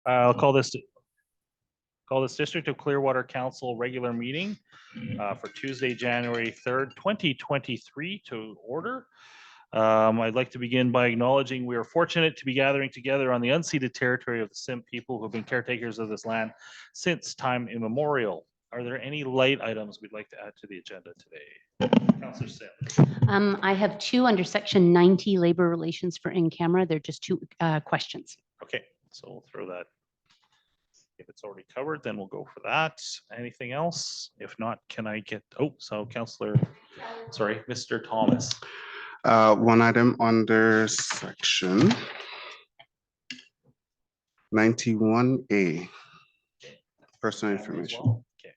I'll call this District of Clearwater Council regular meeting for Tuesday, January 3rd, 2023 to order. I'd like to begin by acknowledging we are fortunate to be gathering together on the unceded territory of the Tsimp people who have been caretakers of this land since time immemorial. Are there any light items we'd like to add to the agenda today? Councillor Sim. I have two under section 90 labor relations for in-camera. They're just two questions. Okay, so we'll throw that. If it's already covered, then we'll go for that. Anything else? If not, can I get, Mr. Thomas. One item under section 91A, personal information. Well. Okay.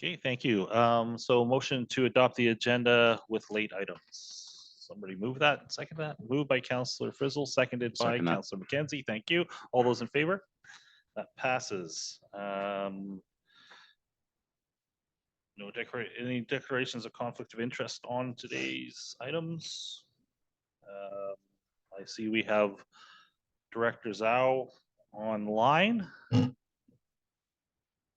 Okay, thank you. So motion to adopt the agenda with late items. Somebody move that, second that. Moved by Councillor Frizzle, seconded by Councillor McKenzie. Thank you. All those in favor? That passes. No any declarations of conflict of interest on today's items. I see we have Director Zhao online.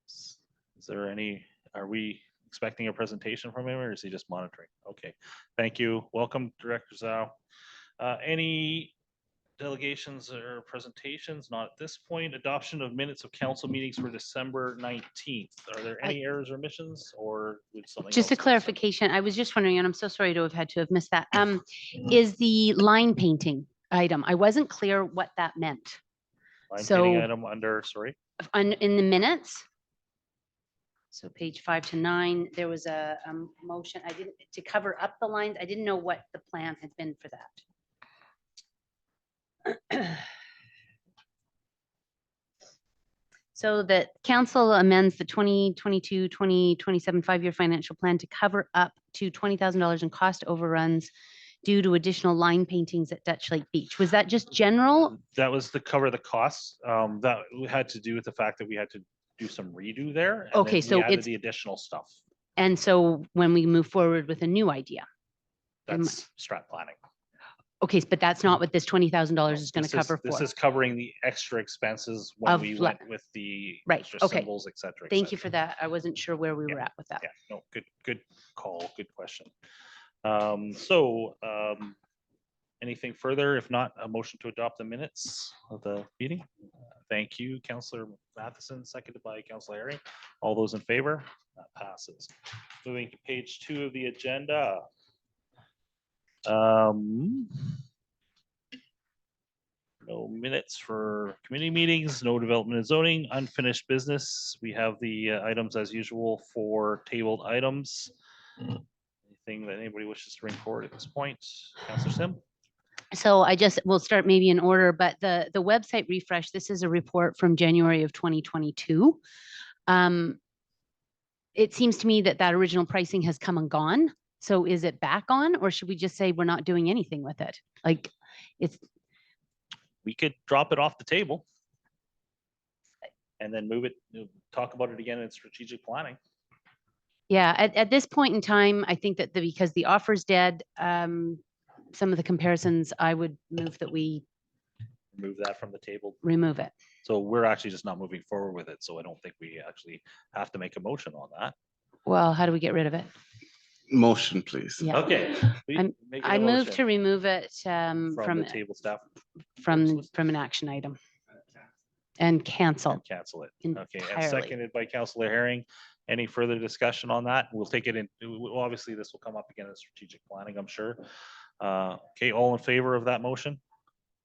Is there any, are we expecting a presentation from him or is he just monitoring? Okay, thank you. Welcome, Director Zhao. Any delegations or presentations? Not at this point. Adoption of minutes of council meetings for December 19th. Are there any errors or omissions or would something just a clarification? I was just wondering, and I'm so sorry to have missed that. Is the line painting item? I wasn't clear what that meant. Line painting item under, sorry? In the minutes. So page 5 to 9, there was a motion. I didn't to cover up the lines. I didn't know what the plan had been for that. So that council amends the 2022-2027 5-year financial plan to cover up to $20,000 in cost overruns due to additional line paintings at Dutch Lake Beach. Was that just general? That was to cover the costs. That had to do with the fact that we had to do some redo there. And okay, so it's the additional stuff. And so when we move forward with a new idea, that's strat planning. Okay, but that's not what this $20,000 is going to cover for. This is covering the extra expenses when we went with the extra symbols, et cetera. Thank you for that. I wasn't sure where we were at with that. Yeah, no, good call, good question. Anything further? If not, a motion to adopt the minutes of the meeting. Thank you, Councillor Matheson, seconded by Councillor Herring. All those in favor? That passes. Moving to page 2 of the agenda. No minutes for committee meetings, no development and zoning, unfinished business. We have the items as usual for tabled items. Anything that anybody wishes to bring forward at this point? Councillor Sim? So we'll start maybe in order, but the website refresh, this is a report from January of 2022. It seems to me that original pricing has come and gone. So is it back on, or should we just say we're not doing anything with it? Like we could drop it off the table and then move it, talk about it again in strategic planning. Yeah, at this point in time, I think that because the offer's dead, some of the comparisons, I would move that we remove that from the table. Remove it. So we're actually just not moving forward with it. So I don't think we actually have to make a motion on that. Well, how do we get rid of it? Motion, please. Yeah. Okay. I move to remove it from the table staff from an action item and cancel. Cancel it. Entirely. Okay. And seconded by Councillor Herring. Any further discussion on that? We'll take it in. Obviously, this will come up again in strategic planning, I'm sure. Okay. All in favor of that motion?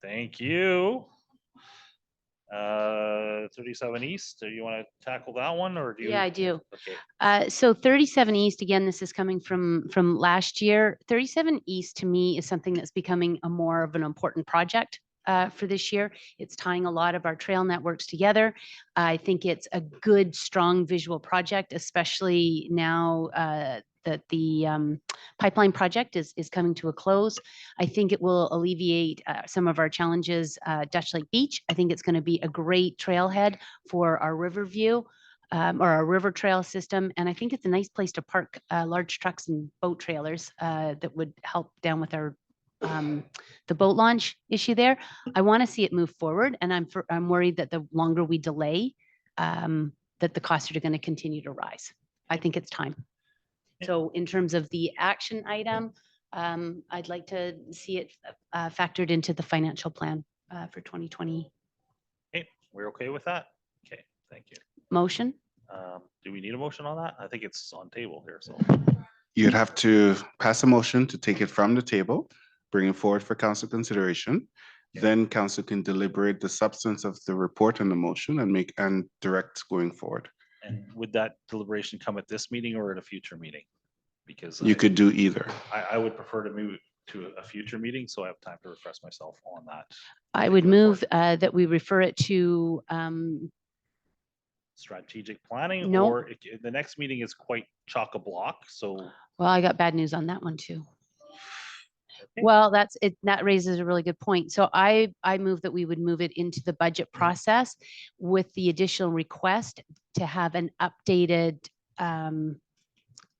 Thank you. 37 East, do you want to tackle that one or do you? Yeah, I do. Okay. So 37 East, again, this is coming from last year. 37 East to me is something that's becoming a more of an important project for this year. It's tying a lot of our trail networks together. I think it's a good, strong visual project, especially now that the pipeline project is coming to a close. I think it will alleviate some of our challenges. Dutch Lake Beach, I think it's going to be a great trailhead for our Riverview or a river trail system. And I think it's a nice place to park large trucks and boat trailers that would help down with our the boat launch issue there. I want to see it move forward, and I'm worried that the longer we delay, that the costs are going to continue to rise. I think it's time. So in terms of the action item, I'd like to see it factored into the financial plan for 2020. Okay, we're okay with that? Okay, thank you. Motion? Do we need a motion on that? I think it's on table here, so. You'd have to pass a motion to take it from the table, bring it forward for council consideration. Then council can deliberate the substance of the report and the motion and direct going forward. And would that deliberation come at this meeting or at a future meeting? Because You could do either. I would prefer to move to a future meeting, so I have time to refresh myself on that. I would move that we refer it to, Strategic planning, No. or the next meeting is quite chock-a-block, so. well, I got bad news on that one too. Okay. Well, that's it. That raises a really good point. So I move that we would move it into the budget process with the additional request to have an updated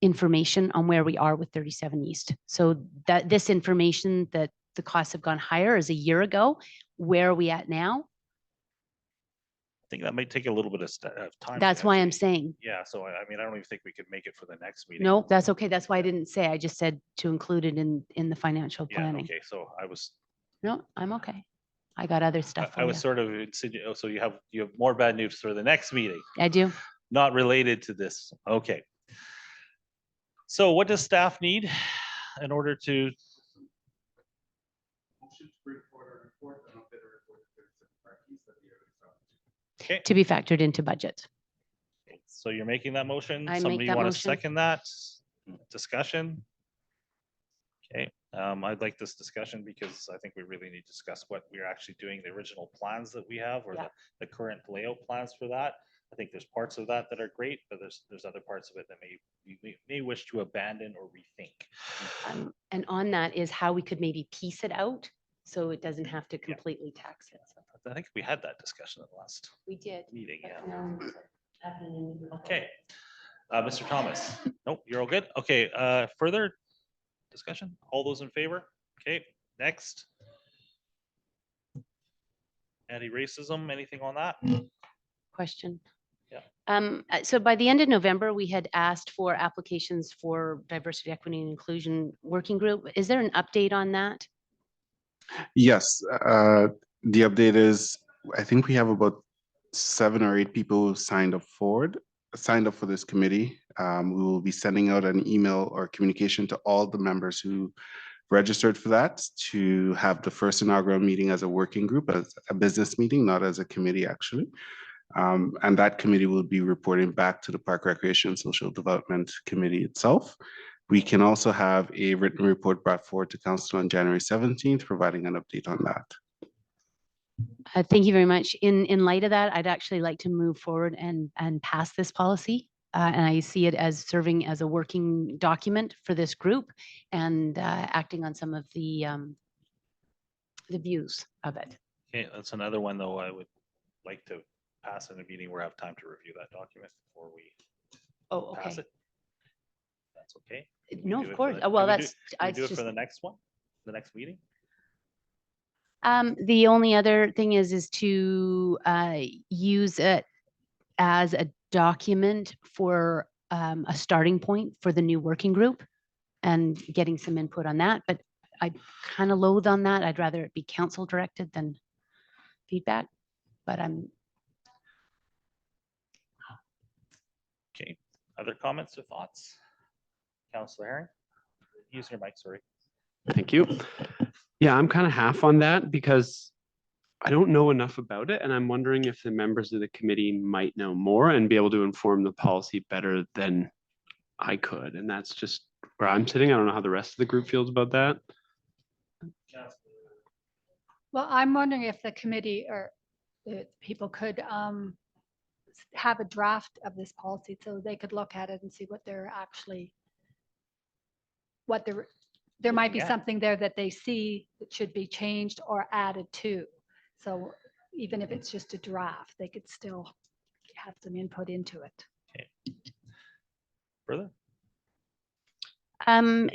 information on where we are with 37 East. So that this information that the costs have gone higher as a year ago, where are we at now? I think that might take a little bit of time. to That's why I'm actually- saying, Yeah, so I mean, I don't even think we could make it for the next meeting. no, that's okay. That's why I didn't say, I just said to include it in the financial Yeah, planning. okay, so I was, No, I'm okay. I got other stuff I for was you. sort of insinuating, so you have more bad news for the next meeting, I do. not related to this. Okay. So what does staff need in order to? Okay, To be factored into budget. so you're making that motion? I make Somebody that want to motion. second that? Discussion? Okay, I'd like this discussion because I think we really need to discuss what we're actually doing, the original plans that we have, or Yeah. the current layout plans for that. I think there's parts of that that are great, but there's other parts of it that we may wish to abandon or rethink. And on that is how we could maybe piece it out so it doesn't have to Yeah. completely tax it. So I think we had that discussion at the last we did. meeting, but yeah. now it's happening. Okay. Mr. Thomas? Nope, you're all good? Okay, further discussion? All those in favor? Okay, next. Anti-racism, anything on that? Question. Yeah. So by the end of November, we had asked for applications for diversity, equity, and inclusion working group. Is there an update on that? Yes, the update is, I think we have about 7 or 8 people who signed up for this committee. We will be sending out an email or communication to all the members who registered for that to have the first inaugural meeting as a working group, as a business meeting, not as a committee actually. And that committee will be reporting back to the Park Recreation and Social Development Committee itself. We can also have a written report brought forward to council on January 17th, providing an update on that. Thank you very much. In light of that, I'd actually like to move forward and pass this policy. And I see it as serving as a working document for this group and acting on some of the views of it. Okay, that's another one, though, I would like to pass in a meeting where I have time to review that document before we Oh, pass okay. it. That's okay. No, do of it for course. the- Oh, well, can we do- that's, Can we it's do it just, for the next one, the next meeting? the only other thing is to use it as a document for a starting point for the new working group and getting some input on that. But I kind of loathe on that. I'd rather it be council directed than feedback, but I'm, Okay, other comments or thoughts? Councillor Herring? Use your mic, sorry. Thank you. Yeah, I'm kind of half on that because I don't know enough about it. And I'm wondering if the members of the committee might know more and be able to inform the policy better than I could. And that's just where I'm sitting. I don't know how the rest of the group feels about that. Well, I'm wondering if the committee or the people could have a draft of this policy so they could look at it and see what they're actually, there might be Yeah. something there that they see that should be changed or added to. So even if it's just a draft, they could still have some input into it. Further?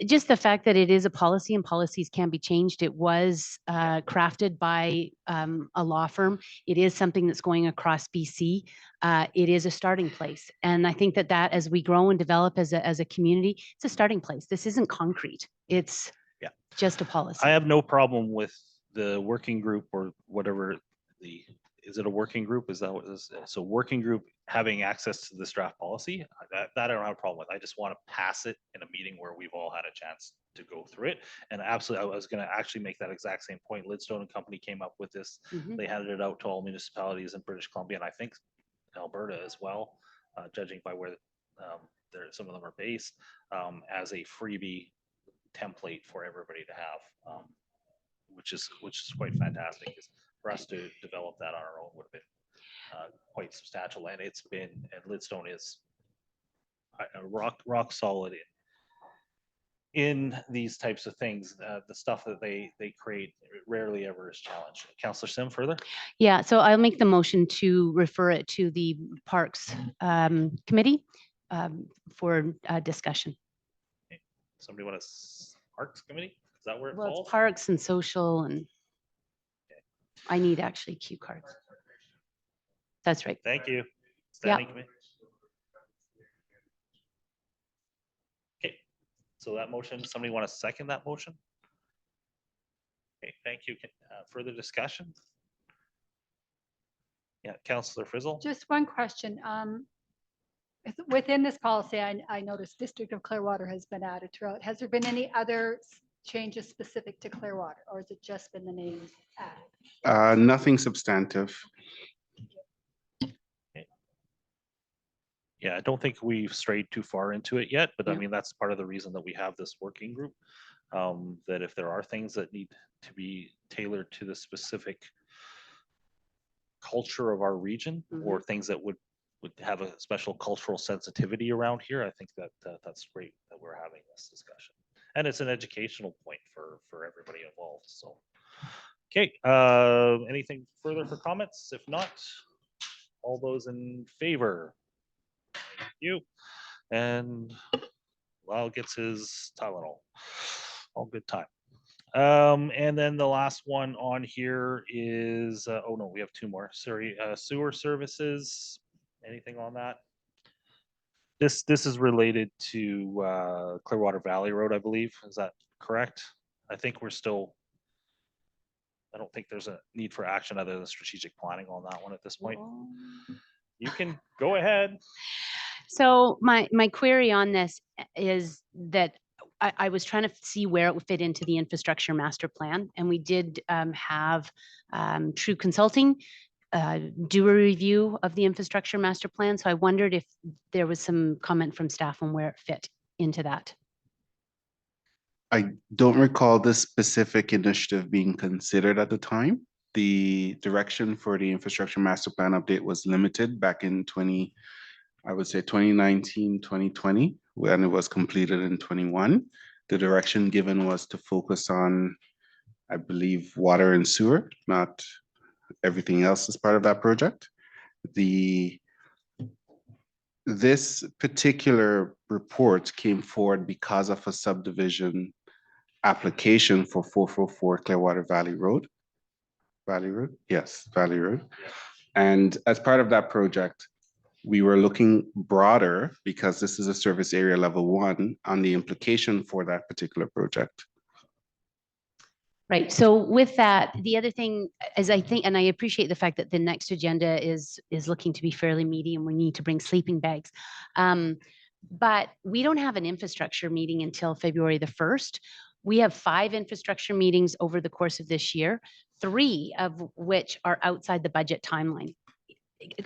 Just the fact that it is a policy and policies can be changed. It was crafted by a law firm. It is something that's going across BC. It is a starting place. And I think that as we grow and develop as a community, it's a starting place. This isn't concrete. It's Yeah. just a policy. I have no problem with the working group or whatever is it a working group? Is that what this is? So working group having access to this draft policy, that I don't have a problem with. I just want to pass it in a meeting where we've all had a chance to go through it. And absolutely, I was going to actually make that exact same point. Lidstone and Company came up with this. Mhm. They handed it out to all municipalities in British Columbia, and I think Alberta as well, judging by where some of them are based, as a freebie template for everybody to have, which is quite fantastic. 'Cause for us to develop that on our own would have been quite substantial, and it's been, and Lidstone is a rock solid in these types of things. The stuff that they create rarely ever is challenged. Councillor Sim, further? Yeah, so I'll make the motion to refer it to the Parks Committee for discussion. Somebody want to, Parks Committee? Is that where it Well, falls? it's parks and social, and I need actually cue cards. That's right. Thank you. Standing committee. Okay, so that motion, somebody want to second that motion? Okay, thank you. Further discussion? Yeah, Councillor Frizzle? Just one question. Within this policy, I noticed District of Clearwater has been added throughout. Has there been any other changes specific to Clearwater, or has it just been the names added? Nothing substantive. Yeah, I don't think we've strayed too far into it yet, but I Yeah. mean, that's part of the reason that we have this working group. That if there are things that need to be tailored to the specific culture of our region, or things that would have a special cultural sensitivity around here, I think that that's great that we're having this discussion. And it's an educational point for everybody involved, so. Okay, anything further for comments? If not, all those in favor? Thank you. And Lyle gets his Tylenol. All good time. And then the last one on here is, oh no, we have two more. Sorry, sewer services. Anything on that? This is related to Clearwater Valley Road, I believe. Is that correct? I think we're still, I don't think there's a need for action other than strategic planning on that one at this point. You can go ahead. So my query on this is that I was trying to see where it would fit into the infrastructure master plan, and we did have True Consulting do a review of the infrastructure master plan. So I wondered if there was some comment from staff on where it fit into that. I don't recall this specific initiative being considered at the time. The direction for the infrastructure master plan update was limited back in 2019, 2020, when it was completed in 21. The direction given was to focus on, I believe, water and sewer, not everything else as part of that project. This particular report came forward because of a subdivision application for 444 Clearwater Valley Road. Valley Road? Yes, Valley Road. And as part of that project, we were looking broader because this is a service area level 1 on the implication for that particular project. Right. So with that, the other thing is, I think, and I appreciate the fact that the next agenda is looking to be fairly meaty, and we need to bring sleeping bags. But we don't have an infrastructure meeting until February the 1st. We have 5 infrastructure meetings over the course of this year, 3 of which are outside the budget timeline.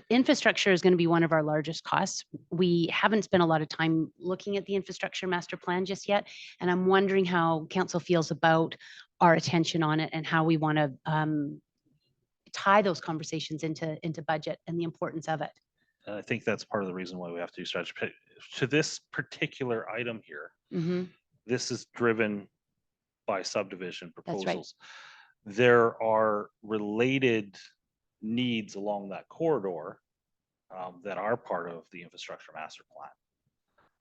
Infrastructure is going to be one of our largest costs. We haven't spent a lot of time looking at the infrastructure master plan just yet. And I'm wondering how council feels about our attention on it and how we want to tie those conversations into budget and the importance of it. And I think that's part of the reason why we have to do strategy. To this particular item here, Mhm. this is driven by subdivision That's right. proposals. There are related needs along that corridor that are part of the infrastructure master plan,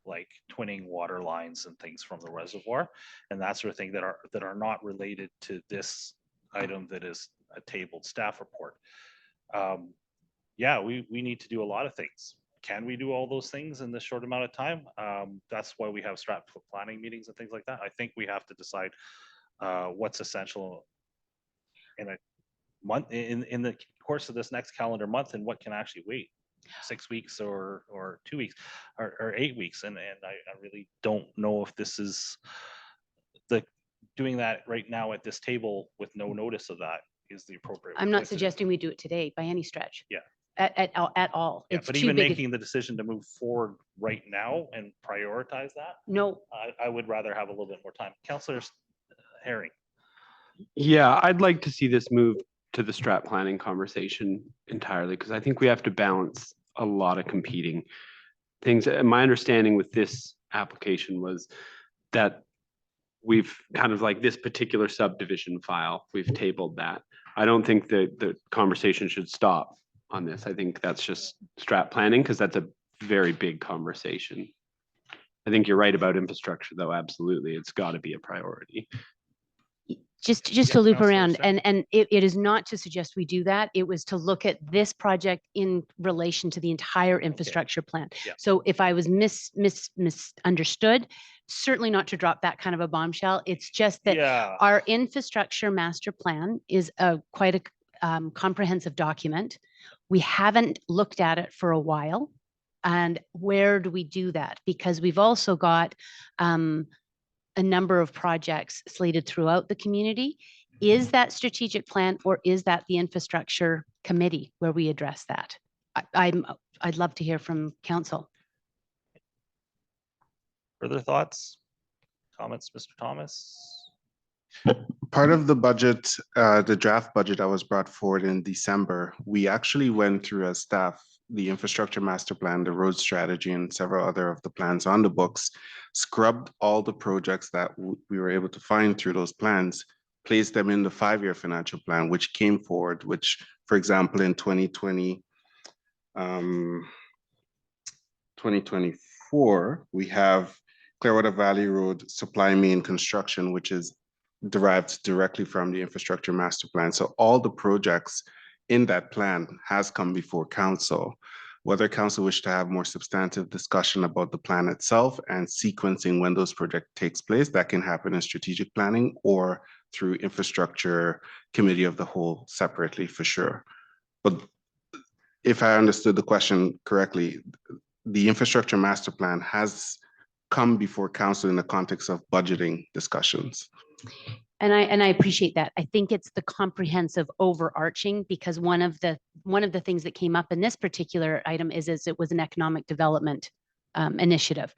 like twinning water lines and things from the reservoir and that sort of thing that are not related to this item that is a tabled staff report. Yeah, we need to do a lot of things. Can we do all those things in this short amount of time? That's why we have strat planning meetings and things like that. I think we have to decide what's essential in a month, in the course of this next calendar month, and what can actually wait 6 weeks or 2 weeks or 8 weeks. And I really don't know if this is doing that right now at this table with no notice of that is the appropriate. I'm way not to do it. suggesting we do it today by any stretch. Yeah. At all. Yeah, It's but too even big. making the decision to move forward right now and prioritize that, No, I would rather have a little bit more time. Councillor Herring. Yeah, I'd like to see this move to the strat planning conversation entirely, because I think we have to balance a lot of competing things. And my understanding with this application was that we've kind of like this particular subdivision file, we've tabled that. I don't think that the conversation should stop on this. I think that's just strat planning, because that's a very big conversation. I think you're right about infrastructure, though. Absolutely. It's got to be a priority. just Yeah, to loop Councillor around, Sen. and it is not to suggest we do that. It was to look at this project in relation to the entire infrastructure plan. Yeah. So if I was misunderstood, certainly not to drop that kind of a bombshell. It's just that Yeah, our infrastructure master plan is quite a comprehensive document. We haven't looked at it for a while. And where do we do that? Because we've also got a number of projects slated throughout the community. Is that strategic plan, or is that the infrastructure committee where we address that? I'd love to hear from council. further thoughts, comments, Mr. Thomas? Part of the budget, the draft budget that was brought forward in December, we actually went through as staff the infrastructure master plan, the road strategy, and several other of the plans on the books, scrubbed all the projects that we were able to find through those plans, placed them in the 5-year financial plan, which came forward, which, for example, in 2024, we have Clearwater Valley Road supply main construction, which is derived directly from the infrastructure master plan. So all the projects in that plan has come before council. Whether council wish to have more substantive discussion about the plan itself and sequencing when those projects takes place, that can happen in strategic planning or through infrastructure committee of the whole separately, for sure. But if I understood the question correctly, the infrastructure master plan has come before council in the context of budgeting discussions. And I appreciate that. I think it's the comprehensive overarching, because one of the things that came up in this particular item is it was an economic development initiative.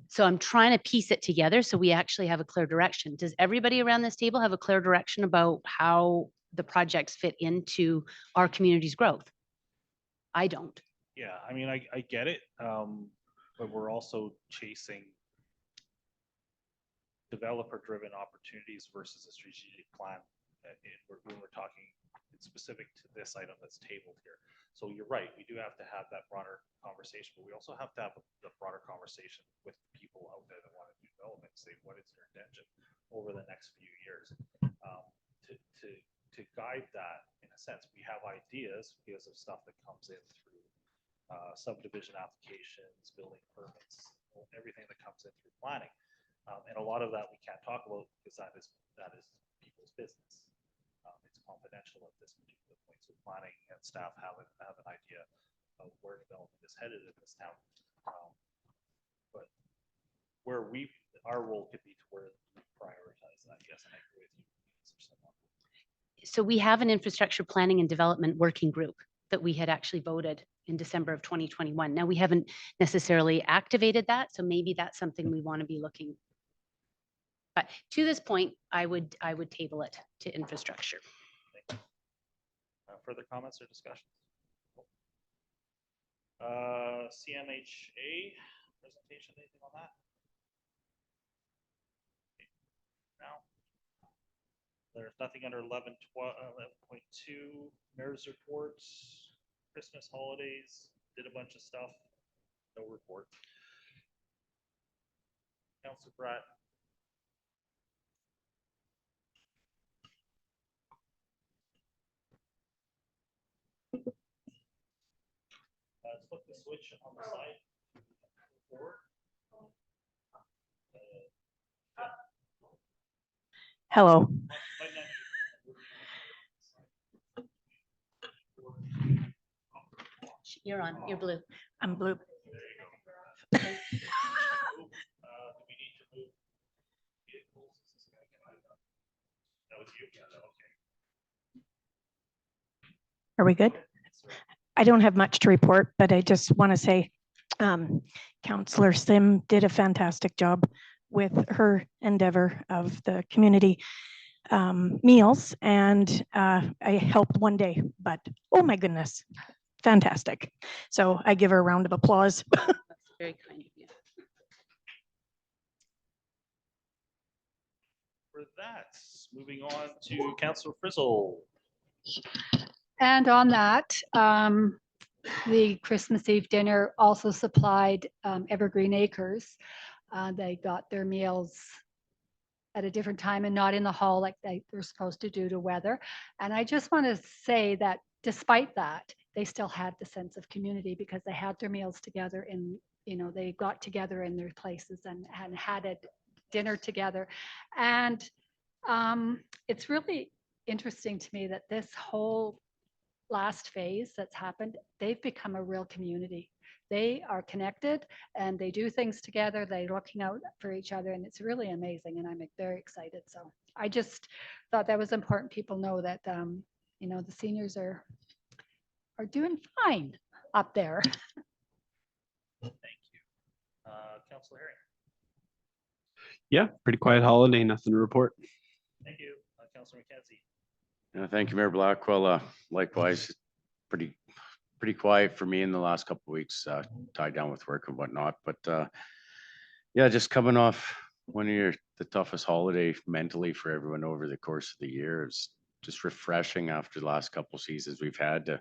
So I'm trying to piece it together so we actually have a clear direction. Does everybody around this table have a clear direction about how the projects fit into our community's growth? I don't. Yeah, I mean, I get it, but we're also chasing developer-driven opportunities versus a strategic plan. When we're talking specific to this item that's tabled here. So you're right, we do have to have that broader conversation, but we also have to have the broader conversation with people out there that want to do development, say what is their intention over the next few years. To guide that, in a sense, we have ideas because of stuff that comes in through subdivision applications, building permits, everything that comes in through planning. And a lot of that we can't talk about because that is people's business. It's confidential at this particular point. So planning and staff have an idea of where development is headed in this town. But where our role could be to where we prioritize that. Yes, and I agree with you. So we have an infrastructure planning and development working group that we had actually voted in December of 2021. Now, we haven't necessarily activated that, so maybe that's something we want to be looking. But to this point, I would table it to infrastructure. Further comments or discussions? CMHA presentation, anything on that? Now, there's nothing under 11.2 mayor's reports, Christmas holidays, did a bunch of stuff. No report. Councillor Pratt. Flip the switch on the side. Forward. Hello. You're on, you're blue. I'm blue. Do we need to move vehicles? That was you? Yeah, okay. Are we good? I don't have much to report, but I just want to say Councillor Sim did a fantastic job with her endeavor of the community meals, and I helped one day, but oh my goodness, fantastic. So I give her a round of applause. That's very kind of you. For that, moving on to Councillor Frizzle. And on that, the Christmas Eve dinner also supplied Evergreen Acres. They got their meals at a different time and not in the hall like they're supposed to due to weather. And I just want to say that despite that, they still had the sense of community because they had their meals together and, you know, they got together in their places and had a dinner together. And it's really interesting to me that this whole last phase that's happened, they've become a real community. They are connected and they do things together. They're looking out for each other and it's really amazing. And I'm very excited. So I just thought that was important. People know that, you know, the seniors are doing fine up there. Thank you. Councillor Herring. Yeah, pretty quiet holiday, nothing to report. Thank you. Councillor McKenzie. Thank you, Mayor Blackwell. Likewise, pretty quiet for me in the last couple of weeks, tied down with work and whatnot. But yeah, just coming off one of the toughest holiday mentally for everyone over the course of the year. It's just refreshing after the last couple of seasons we've had to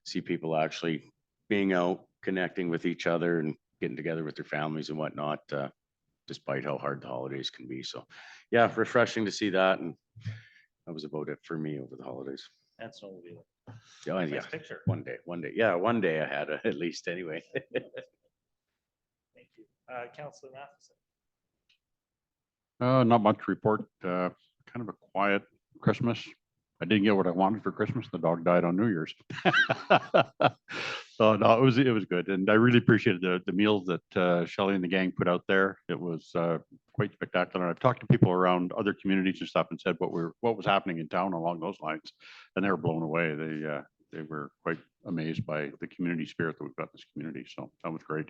see people actually being out, connecting with each other and getting together with their families and whatnot, despite how hard the holidays can be. So yeah, refreshing to see that. And that was about it for me over the holidays. And snowmobile. Yeah, Nice yeah. picture. One day. Yeah, one day I had at least anyway. Thank you. Councillor Matheson. Not much to report. Kind of a quiet Christmas. I didn't get what I wanted for Christmas. The dog died on New Year's. So no, it was good, and I really appreciated the meals that Shelley and the gang put out there. It was quite spectacular. I've talked to people around other communities and stuff, and said what was happening in town along those lines, and they were blown away. They were quite amazed by the community spirit that we've got in this community. So that was great.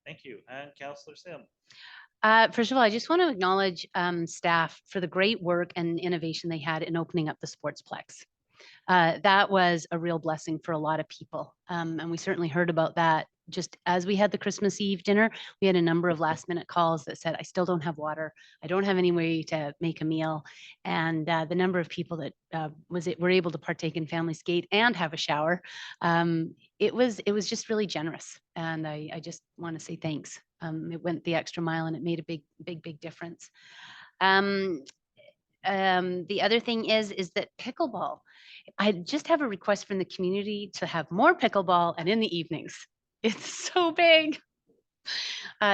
Thank you. And Councillor Sim. First of all, I just want to acknowledge staff for the great work and innovation they had in opening up the Sportsplex. That was a real blessing for a lot of people. And we certainly heard about that just as we had the Christmas Eve dinner. We had a number of last minute calls that said, I still don't have water. I don't have any way to make a meal. And the number of people that were able to partake in Family Skate and have a shower, it was just really generous. And I just want to say thanks. It went the extra mile and it made a big difference. The other thing is that pickleball, I just have a request from the community to have more pickleball and in the evenings. It's so big.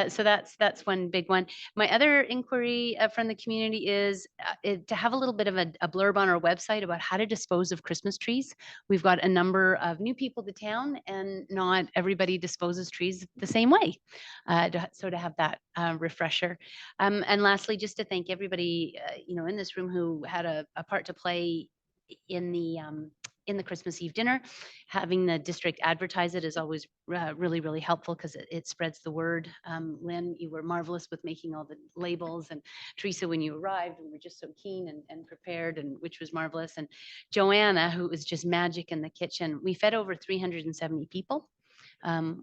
So that's one big one. My other inquiry from the community is to have a little bit of a blurb on our website about how to dispose of Christmas trees. We've got a number of new people to town and not everybody disposes trees the same way. So to have that refresher. And lastly, just to thank everybody in this room who had a part to play in the Christmas Eve dinner. Having the district advertise it is always really helpful because it spreads the word. Lynn, you were marvelous with making all the labels, and Teresa, when you arrived, we were just so keen and prepared, and which was marvelous. And Joanna, who was just magic in the kitchen. We fed over 370 people.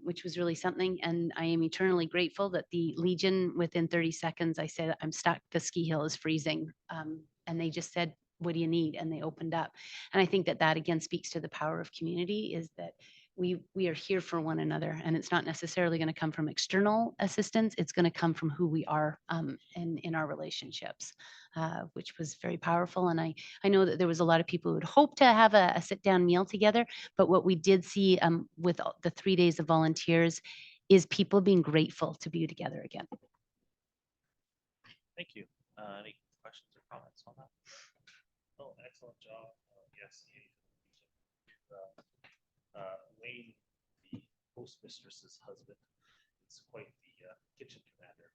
Which was really something. And I am eternally grateful that the Legion, within 30 seconds, I said, I'm stuck, the ski hill is freezing. And they just said, what do you need? And they opened up. And I think that again speaks to the power of community, is that we are here for one another, and it's not necessarily going to come from external assistance. It's going to come from who we are in our relationships, which was very powerful. And I know that there was a lot of people who would hope to have a sit down meal together, but what we did see with the 3 days of volunteers is people being grateful to be together again. Thank you. Any questions or comments on that? Oh, excellent job. Yes. Wayne, the postmistress's husband, is quite the kitchen commander.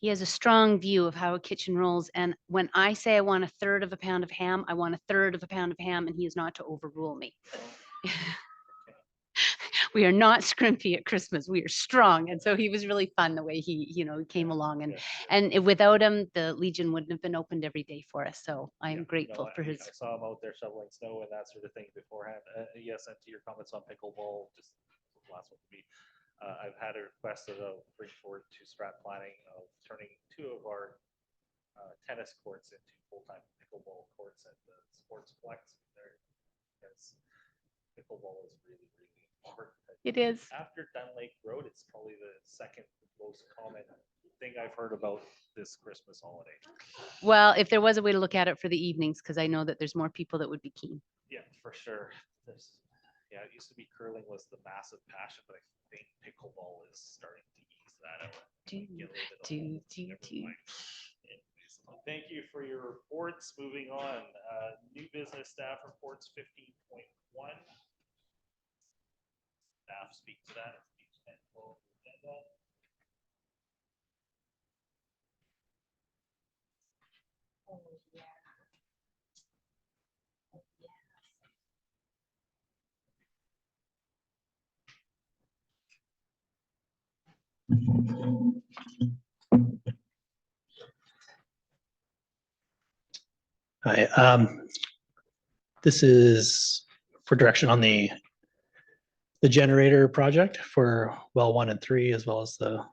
He has a strong view of how a kitchen rolls. And when I say I want 1/3 of a pound of ham, I want 1/3 of a pound of ham, and he is not to overrule me. We are not scrimpy at Christmas. We are strong. And so he was really fun the way he came along. And without him, the Legion wouldn't have been opened every day for us. So I am grateful for his. I saw him out there shoveling snow and that sort of thing beforehand. Yes, and to your comments on pickleball, just the last one for me. I've had a request that I'll bring forward to strat planning of turning 2 of our tennis courts into full-time pickleball courts at the Sportsplex there. Because pickleball is really, really important. It is. After Dunn Lake Road, it's probably the second most common thing I've heard about this Christmas holiday. Well, if there was a way to look at it for the evenings, because I know that there's more people that would be keen. Yeah, for sure. Yeah, it used to be curling was the massive passion, but I think pickleball is starting to ease that out. Never mind. Anyways, thank you for your reports. Moving on, new business staff reports 15.1. Staff speak to that. Hi, this is for direction on the generator project for well 1 and 3, as well as the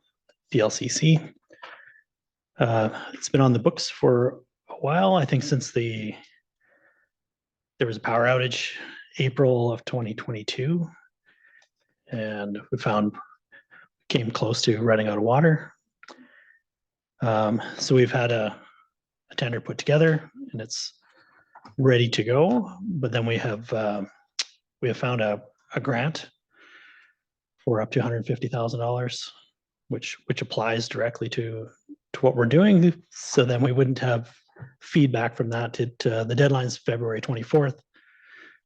DLCC. It's been on the books for a while, I think since there was a power outage April of 2022. And we came close to running out of water. So we've had a tender put together and it's ready to go. But then we have found a grant for up to $150,000, which applies directly to what we're doing. So then we wouldn't have feedback from that. The deadline's February 24th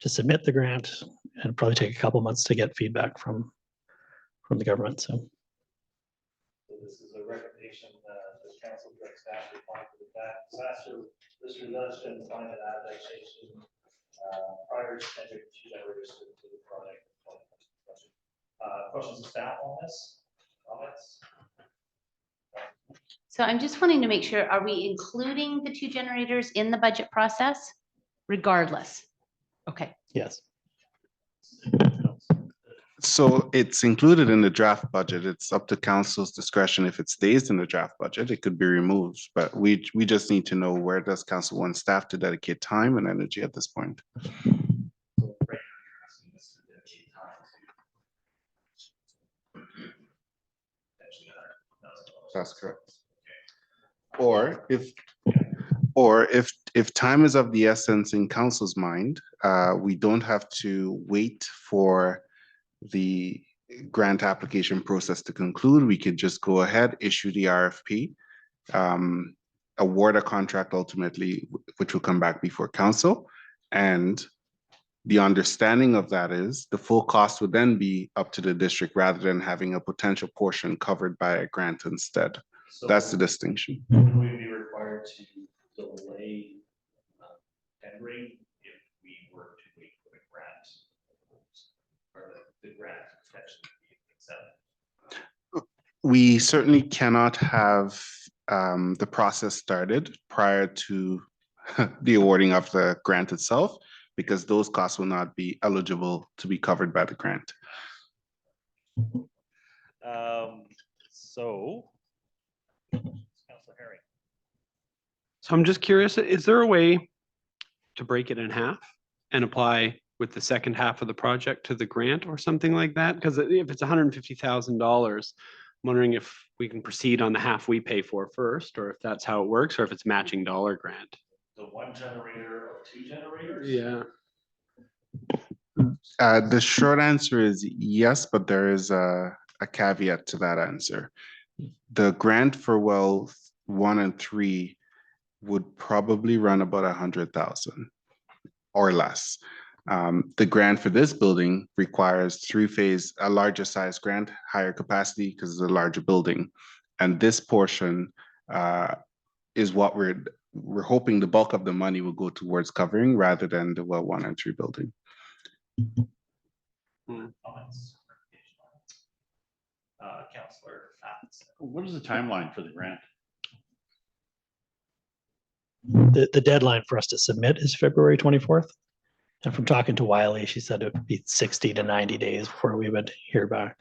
to submit the grant, and it'll probably take a couple months to get feedback from the government. So this is a recommendation the council direct staff to apply for that disaster. This reduction find an adaptation prior to tender to generators to the project. Questions of staff on this? Comments? So I'm just wanting to make sure, are we including the 2 generators in the budget process regardless? Okay. yes. So it's included in the draft budget. It's up to council's discretion. If it stays in the draft budget, it could be removed. But we just need to know, where does council want staff to dedicate time and energy at this point? That's correct. Or if time is of the essence in council's mind, we don't have to wait for the grant application process to conclude. We could just go ahead, issue the RFP, award a contract ultimately, which will come back before council. And the understanding of that is the full cost would then be up to the district rather than having a potential portion covered by a grant instead. So That's the distinction. would we be required to delay tendering if we were to wait for the grant? Or the grant potentially be accepted? We certainly cannot have the process started prior to the awarding of the grant itself, because those costs will not be eligible to be covered by the grant. So, Councilor Herring. So I'm just curious, is there a way to break it in half and apply with the second half of the project to the grant or something like that? Because if it's $150,000, I'm wondering if we can proceed on the half we pay for first, or if that's how it works, or if it's matching dollar grant. The one generator or two generators? Yeah. The short answer is yes, but there is a caveat to that answer. The grant for well 1 and 3 would probably run about 100,000 or less. The grant for this building requires three-phase, a larger size grant, higher capacity because it's a larger building. And this portion is what we're hoping the bulk of the money will go towards covering rather than the well 1 and 3 building. Comments? Councillor Atkinson. What is the timeline for the grant? The deadline for us to submit is February 24th. And from talking to Wiley, she said it would be 60 to 90 days before we would hear back.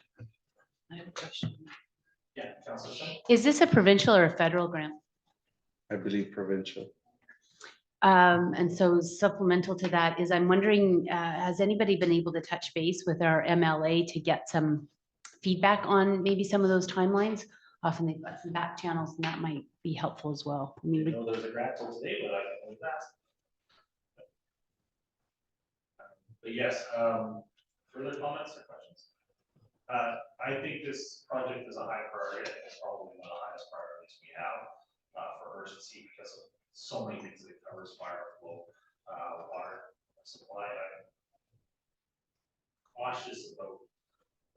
I have a question. Yeah, Councillor Singh. Is this a provincial or a federal grant? I believe provincial. And so supplemental to that is I'm wondering, has anybody been able to touch base with our MLA to get some feedback on maybe some of those timelines? Often they've got some back channels and that might be helpful as well. I mean, I know there's a grant till today, but I can only ask. But yes, further comments or questions? I think this project is a high priority. I think it's probably one of the highest priorities we have for urgency because of so many things that it covers: fire flow, water supply. I'm cautious about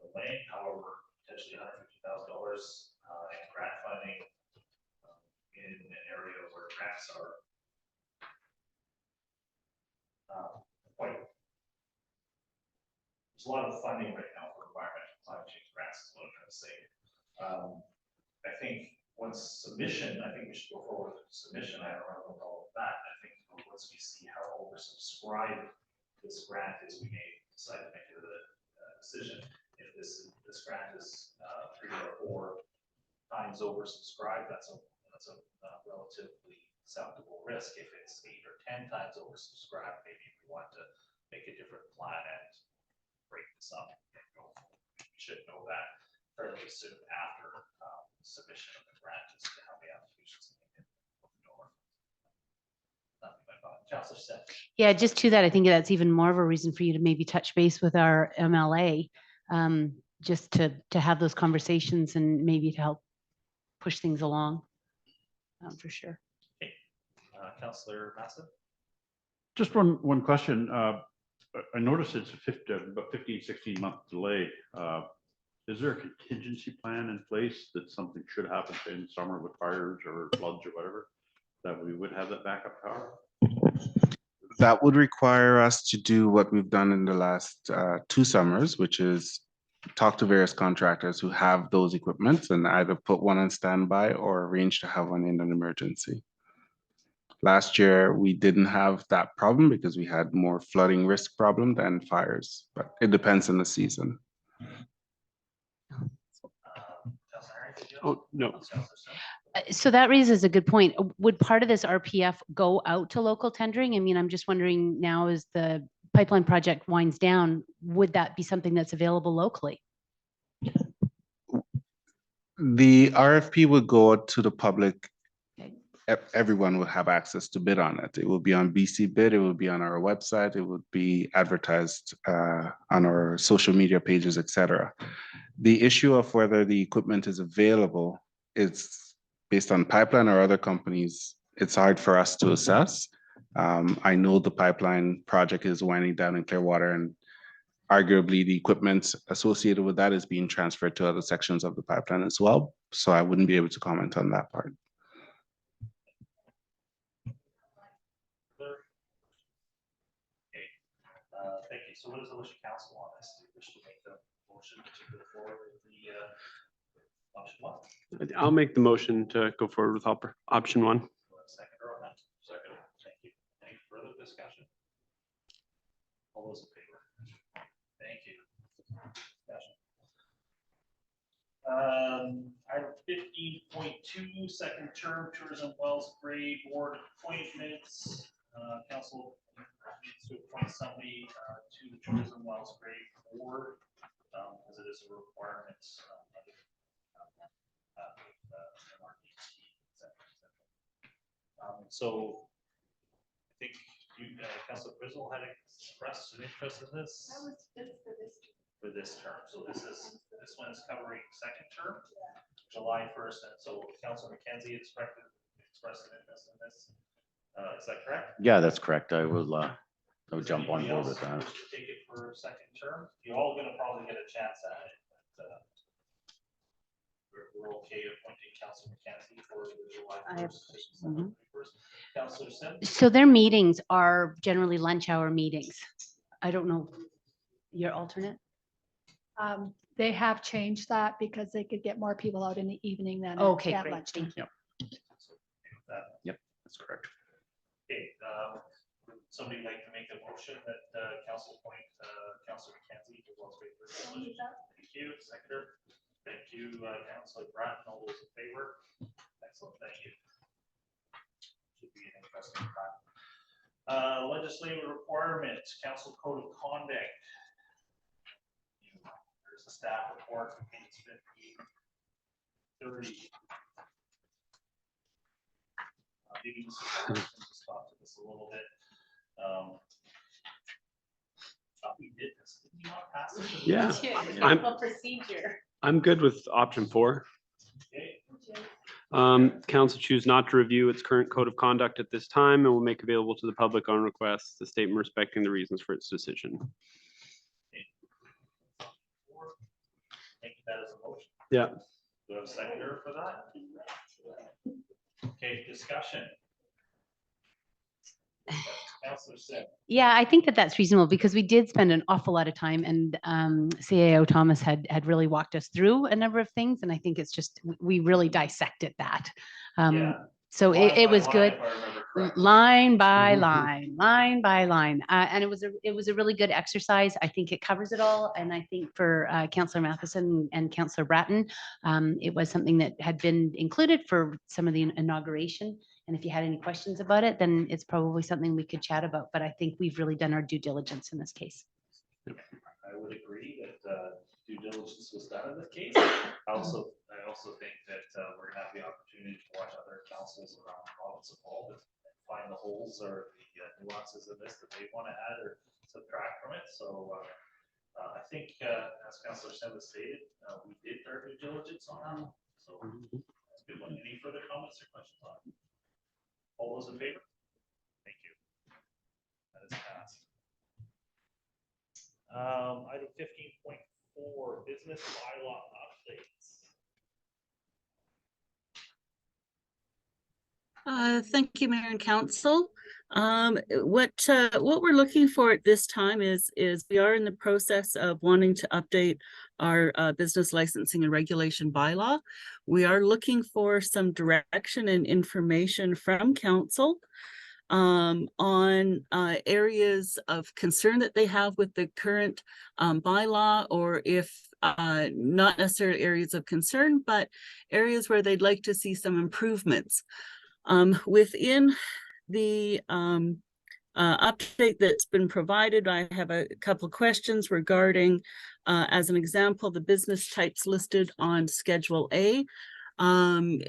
the length, however, potentially $150,000 in grant funding in an area where grants are quite. There's a lot of funding right now for environmental climate change grants, is what I'm trying to say. I think once submission, I think we should go forward with submission. I don't know all of that. I think once we see how oversubscribed this grant is, we may decide to make a decision. If this grant is 3 or 4 times oversubscribed, that's a relatively acceptable risk. If it's 8 or 10 times oversubscribed, maybe we want to make a different plan and break this up. We should know that fairly soon after submission of the grant as to how the applications can get moved over. Councillor Seth. yeah, just to that, I think that's even more of a reason for you to maybe touch base with our MLA, just to have those conversations and maybe to help push things along, for sure. Okay. Councillor Massive. Just one question. I noticed it's about 15, 16 month delay. Is there a contingency plan in place that something should happen in summer with fires or floods or whatever, that we would have that backup power? That would require us to do what we've done in the last 2 summers, which is talk to various contractors who have those equipments and either put one on standby or arrange to have one in an emergency. Last year, we didn't have that problem because we had more flooding risk problem than fires, but it depends on the season. Oh, no. So that raises a good point. Would part of this RPF go out to local tendering? I mean, I'm just wondering now as the pipeline project winds down, would that be something that's available locally? The RFP would go out to the public. Okay. Everyone will have access to bid on it. It will be on BC Bid, it will be on our website, it would be advertised on our social media pages, etc. The issue of whether the equipment is available is based on pipeline or other companies. It's hard for us to assess. I know the pipeline project is winding down in Clearwater, and arguably the equipment associated with that is being transferred to other sections of the pipeline as well. So I wouldn't be able to comment on that part. Thank you. So what is the wish of council on this? Do you wish to make the motion to go forward with the option 1? I'll make the motion to go forward with option 1. Second or on that? Second. Thank you. Any further discussion? All those in favor? Thank you. Discussion. Item 15.2, second term Tourism Wells Gray Board appointments. council needs to appoint somebody to the Tourism Wells Grave Board, as it is a requirement. So I think you, Councilor Frizzle had expressed an interest in this. That was just For this term. So this one is covering second term, July 1st. And so Councilor McKenzie expressed an interest in this. Is that correct? Yeah, that's correct. I will Does jump on anybody board else with that. wish to Take it for a second term. You're all gonna probably get a chance at it. But, we're okay appointing Councilor McKenzie for the July I have 1st. Councilor Sim? So their meetings are generally lunch hour meetings. I don't know, your alternate? They have changed that because they could get more people out in the evening than Okay, at great, lunchtime. thank you. That's correct. Okay, would somebody like to make a motion that council appoint Councilor McKenzie to Wells Grave Board? Thank you, Secretary. Thank you, Councilor Bratton. All those in favor? Excellent, thank you. Should be an interesting time. Legislative requirements, council code of conduct. There's a staff report from page 30. Maybe just talk to this a little bit. Thought we did this. Did we not pass it? Yeah. Procedure. I'm good with option 4. Okay. Council choose not to review its current code of conduct at this time and will make available to the public on request the statement respecting the reasons for its decision. Take that as a motion. Yeah. Do I have a seconder for that? Okay, discussion. Councilor Sim. Yeah, I think that that's reasonable because we did spend an awful lot of time and CAO Thomas had really walked us through a number of things. And I think it's just, we really dissected that. Yeah. So Line it by was line, good. if I remember correctly. Line by line by line. And it was a really good exercise. I think it covers it all. And I think for Councillor Matheson and Councillor Bratton, it was something that had been included for some of the inauguration. And if you had any questions about it, then it's probably something we could chat about. But I think we've really done our due diligence in this case. I would agree that due diligence was done in this case. I also think that we're gonna have the opportunity to watch other councils around the province evolve and find the holes or the nuances of this that they want to add or subtract from it. So I think, as Councillor Sim has stated, we did our due diligence on that. So that's a good one. Any further comments or questions on it? All those in favor? Thank you. That is passed. Item 15.4, business bylaw updates. Thank you, Mayor and Council. What we're looking for at this time is we are in the process of wanting to update our business licensing and regulation bylaw. We are looking for some direction and information from council on areas of concern that they have with the current bylaw, or if not necessarily areas of concern, but areas where they'd like to see some improvements. Within the update that's been provided, I have a couple of questions regarding, as an example, the business types listed on Schedule A, and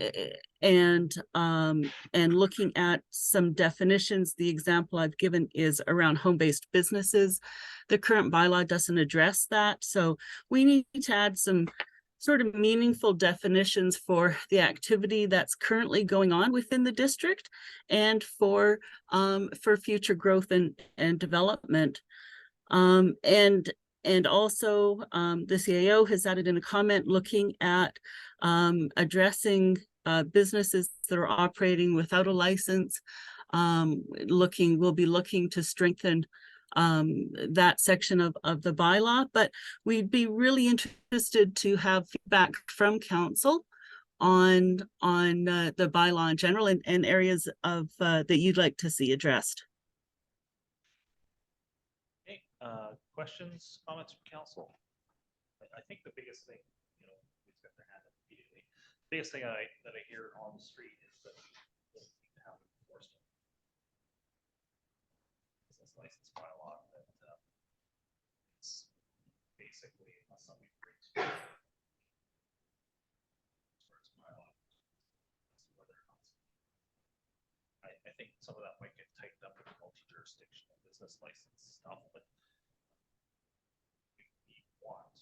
looking at some definitions. The example I've given is around home-based businesses. The current bylaw doesn't address that, so we need to add some sort of meaningful definitions for the activity that's currently going on within the district and for future growth and development. And also the CAO has added in a comment looking at addressing businesses that are operating without a license. We'll be looking to strengthen that section of the bylaw, but we'd be really interested to have feedback from council on the bylaw in general and areas of that you'd like to see addressed. Okay, questions, comments from council? I think the biggest thing, you know, we've got their hand up immediately. Biggest thing that I hear on the street is that we need to have enforcement. license bylaw that it's basically unless somebody brings you first bylaw, whether or not I think some of that might get tightened up with multi-jurisdictional business license stuff, but we want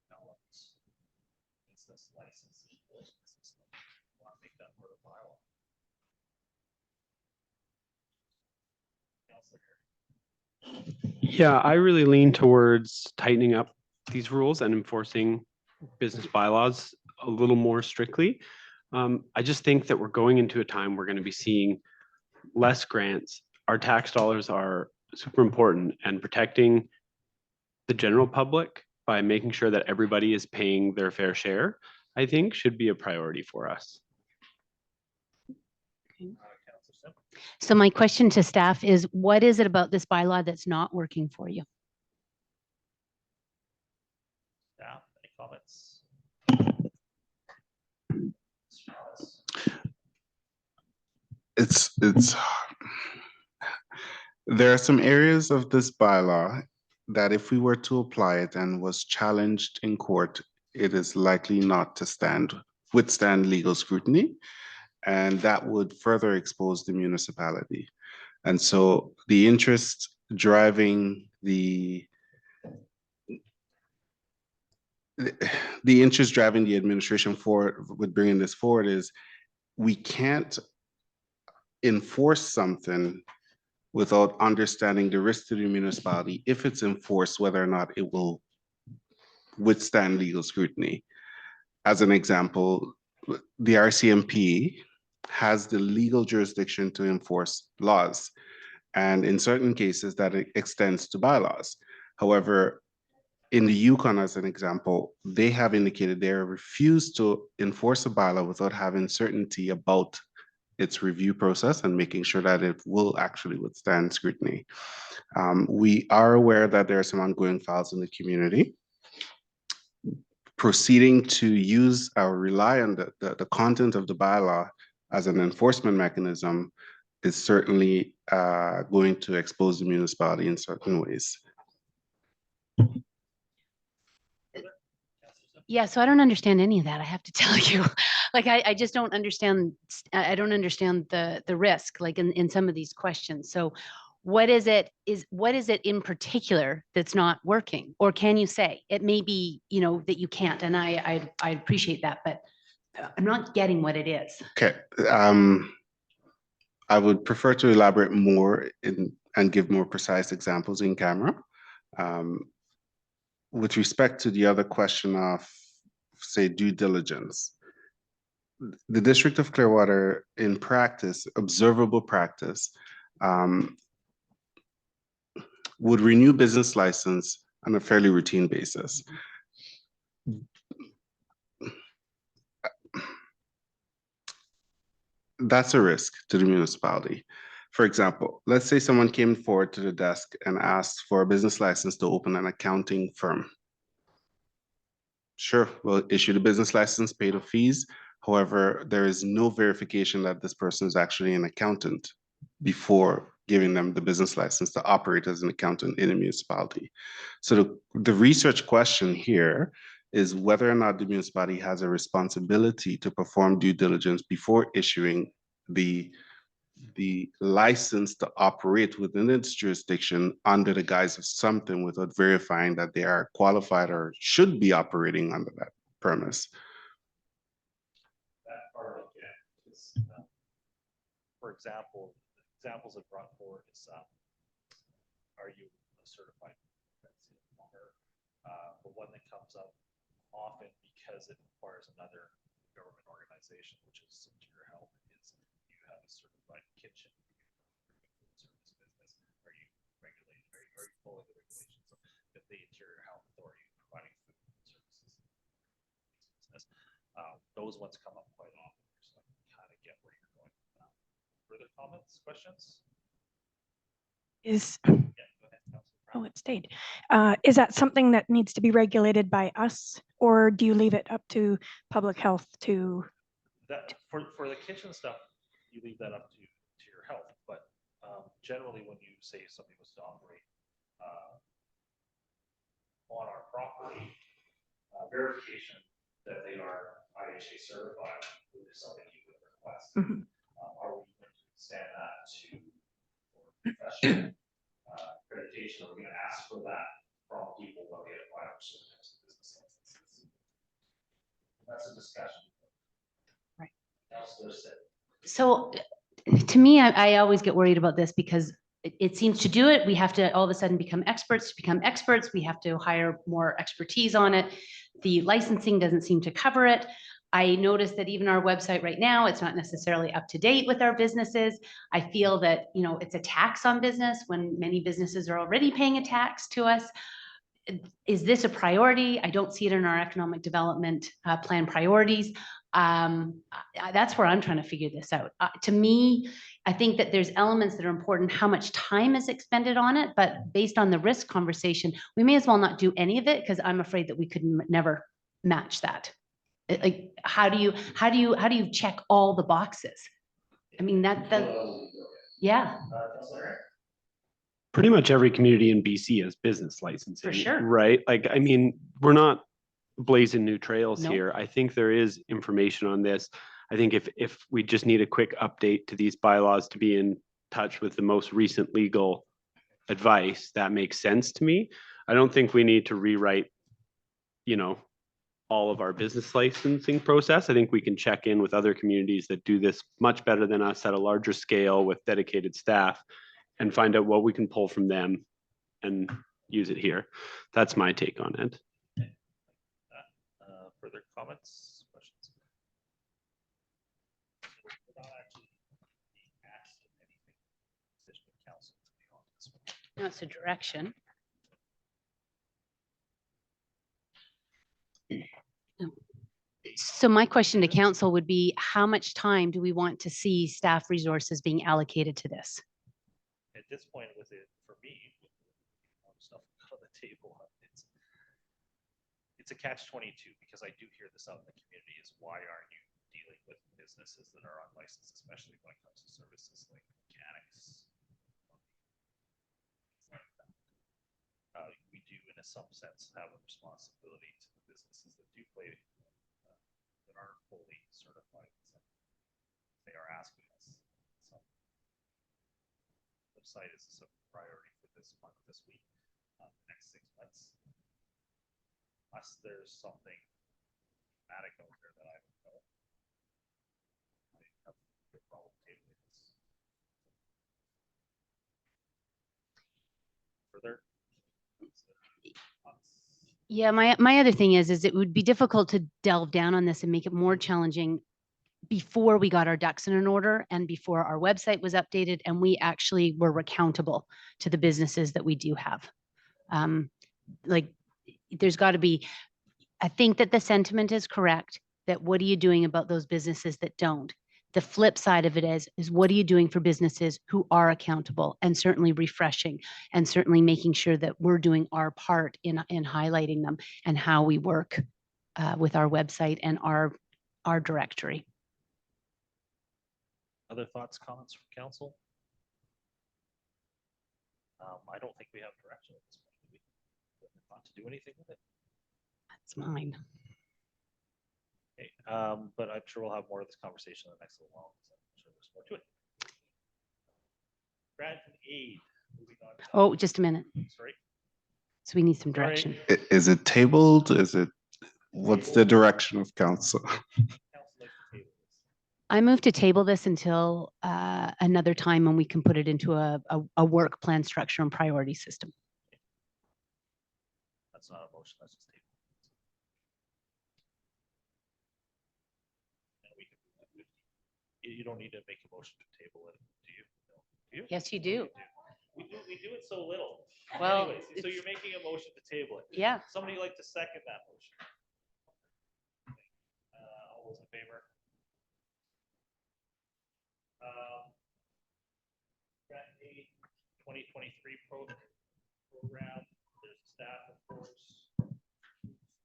balance business license. Want to make that part of bylaw. Yeah, I really lean towards tightening up these rules and enforcing business bylaws a little more strictly. I just think that we're going into a time we're going to be seeing less grants. Our tax dollars are super important, and protecting the general public by making sure that everybody is paying their fair share, I think should be a priority for us. Councillor Sim? So my question to staff is, what is it about this bylaw that's not working for you? Staff, any comments? It's there are some areas of this bylaw that if we were to apply it and was challenged in court, it is likely not to withstand legal scrutiny, and that would further expose the municipality. And so the interest driving the administration forward with bringing this forward is we can't enforce something without understanding the risk to the municipality if it's enforced, whether or not it will withstand legal scrutiny. As an example, the RCMP has the legal jurisdiction to enforce laws, and in certain cases that it extends to bylaws. However, in the Yukon, as an example, they have indicated they refuse to enforce a bylaw without having certainty about its review process and making sure that it will actually withstand scrutiny. We are aware that there are some ongoing files in the community. Proceeding to use or rely on the content of the bylaw as an enforcement mechanism is certainly going to expose the municipality in certain ways. Yeah, so I don't understand any of that, I have to tell you. Like, I just don't understand, I don't understand the risk, like in some of these questions. So what is it in particular that's not working? Or can you say, it may be, that you can't, and I appreciate that, but I'm not getting what it is. Okay, I would prefer to elaborate more and give more precise examples in camera. With respect to the other question of, say, due diligence, the District of Clearwater, in practice, observable practice, would renew business license on a fairly routine basis. That's a risk to the municipality. For example, let's say someone came forward to the desk and asked for a business license to open an accounting firm. Sure, we'll issue the business license, pay the fees. However, there is no verification that this person is actually an accountant before giving them the business license to operate as an accountant in a municipality. So the research question here is whether or not the municipality has a responsibility to perform due diligence before issuing the license to operate within its jurisdiction under the guise of something without verifying that they are qualified or should be operating under that premise. That part again is, for example, examples that brought forward is, are you a certified plumber? The one that comes up often because it requires another government organization, which is Secure Health, is you have a certified kitchen service business. Are you regulated? Are you following the regulations of the Interior Health Authority providing food services? Business. Those ones come up quite often, so I can kind of get where you're going. Further comments, questions? Is, Yeah, go ahead, Councilor oh, it stayed. Is that something that needs to be regulated by us, or do you leave it up to public health to that, for the kitchen stuff, you leave that up to your health, but generally, when you say somebody was to operate on our property, verification that they are IHA certified is something you would request. Mhm. Are we going to extend that to professional accreditation? Are we going to ask for that from people when they apply for certificates of business licenses? That's a discussion. Right. Councilor said. So to me, I always get worried about this because it seems to do it. We have to all of a sudden become experts. To become experts, we have to hire more expertise on it. The licensing doesn't seem to cover it. I noticed that even our website right now, it's not necessarily up to date with our businesses. I feel that, you know, it's a tax on business when many businesses are already paying a tax to us. Is this a priority? I don't see it in our economic development plan priorities. That's where I'm trying to figure this out. To me, I think that there's elements that are important, how much time is expended on it, but based on the risk conversation, we may as well not do any of it because I'm afraid that we could never match that. Like, how do you check all the boxes? I mean, yeah. Pretty much every community in BC has business licensing. For sure. Right? Like, I mean, we're not blazing new trails Nope. here. I think there is information on this. I think if we just need a quick update to these bylaws to be in touch with the most recent legal advice, that makes sense to me. I don't think we need to rewrite, you know, all of our business licensing process. I think we can check in with other communities that do this much better than us at a larger scale with dedicated staff and find out what we can pull from them and use it here. That's my take on it. Further comments, questions? Without actually being asked of anything, decision of council to be on this one. No, it's a direction. So my question to council would be, how much time do we want to see staff resources being allocated to this? At this point, with it, for me, with stuff on the table, it's a catch-22 because I do hear this out in the community is why aren't you dealing with businesses that are unlicensed, especially when it comes to services like mechanics. We do, in some sense, have a responsibility to the businesses that do play that are fully certified. So they are asking us. So website is a priority for this month, this week, next 6 months. Unless there's something dramatic out there that I don't know. I have a problem tabling this. Further? Yeah, my other thing is it would be difficult to delve down on this and make it more challenging before we got our ducks in an order and before our website was updated and we actually were accountable to the businesses that we do have. Like, there's got to be, I think that the sentiment is correct, that what are you doing about those businesses that don't? The flip side of it is what are you doing for businesses who are accountable, and certainly refreshing and certainly making sure that we're doing our part in highlighting them and how we work with our website and our directory. Other thoughts, comments from council? I don't think we have direction at this point. Do we not to do anything with it? That's mine. Okay, but I'm sure we'll have more of this conversation in the next little while. So I'm sure there's more to it. Grant and aid. Moving on to that. Oh, just a minute. Sorry. So we need some Sorry. direction. Is it tabled? Is it, what's the direction of council? Council likes to table this. I move to table this until another time when we can put it into a work plan structure and priority system. That's not a motion, that's just table. And we can, you don't need to make a motion to table it, do you? No. Do you? Yes, you do. We do it so little. Well, Anyways, so you're making a motion to table it. Yeah. Somebody like to second that motion? All those in favor? Grant aid 2023 program, there's staff, of course,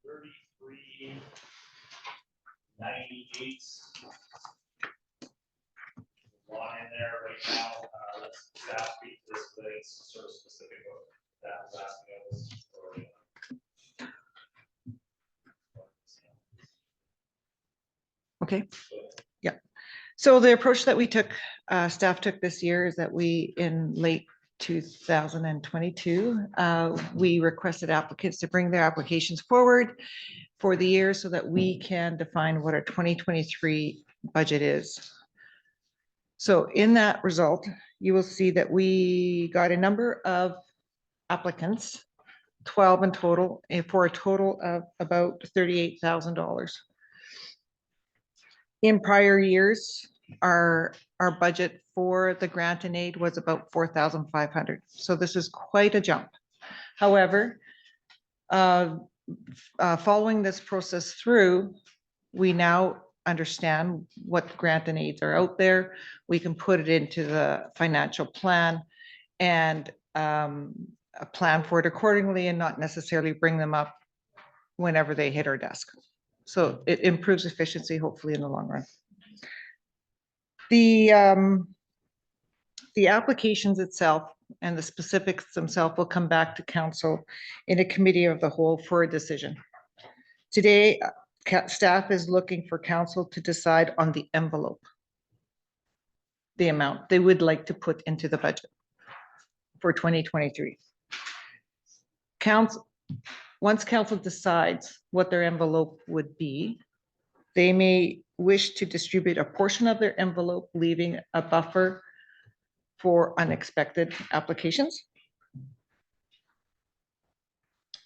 33.90 Gates. Line there right now, let's staff speak to this, but it's sort of specific what that was asking of us. Okay, yeah. So the approach that we took, staff took this year is that we, in late 2022, we requested applicants to bring their applications forward for the year so that we can define what our 2023 budget is. So in that result, you will see that we got a number of applicants, 12 in total, and for a total of about $38,000. In prior years, our budget for the grant and aid was about 4,500. So this is quite a jump. However, following this process through, we now understand what grant and aids are out there. We can put it into the financial plan and plan for it accordingly and not necessarily bring them up whenever they hit our desk. So it improves efficiency, hopefully in the long run. The applications itself and the specifics themselves will come back to council in a committee of the whole for a decision. Today, staff is looking for council to decide on the envelope, the amount they would like to put into the budget for 2023. Once council decides what their envelope would be, they may wish to distribute a portion of their envelope, leaving a buffer for unexpected applications.